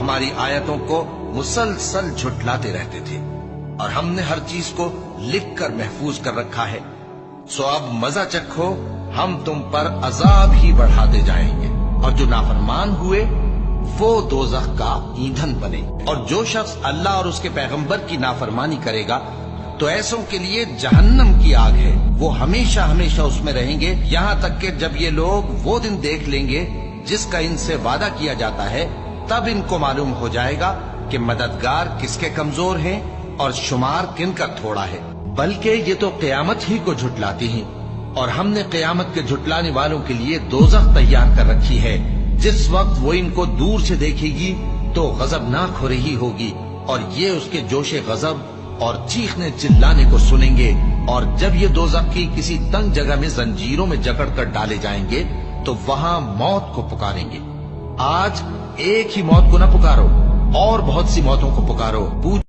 ہماری آیتوں کو مسلسل جھٹلاتے رہتے تھے، اور ہم نے ہر چیز کو لکھ کر محفوظ کر رکھا ہے۔ سو اب مزہ چکھو، ہم تم پر عذاب ہی بڑھاتے جائیں گے، اور جو نافرمان ہوئے وہ دوزخ کا ایندھن بنے۔ اور جو شخص اللہ اور اس کے پیغمبر کی نافرمانی کرے گا تو ایسوں کے لیے جہنم کی آگ ہے، وہ ہمیشہ ہمیشہ اس میں رہیں گے، یہاں تک کہ جب یہ لوگ وہ دن دیکھ لیں گے جس کا ان سے وعدہ کیا جاتا ہے، تب ان کو معلوم ہو جائے گا کہ مددگار کس کے کمزور ہیں اور شمار کن کا تھوڑا ہے۔ بلکہ یہ تو قیامت ہی کو جھٹلاتی ہیں، اور ہم نے قیامت کے جھٹلانے والوں کے لیے دوزخ تیار کر رکھی ہے۔ جس وقت وہ ان کو دور سے دیکھے گی تو غضبناک ہو رہی ہوگی، اور یہ اس کے جوش غضب اور چیخنے چلانے کو سنیں گے۔ اور جب یہ دوزخ کی کسی تنگ جگہ میں زنجیروں میں جکڑ کر ڈالے جائیں گے تو وہاں موت کو پکاریں گے۔ آج ایک ہی موت کو نہ پکارو، اور بہت سی موتوں کو پکارو۔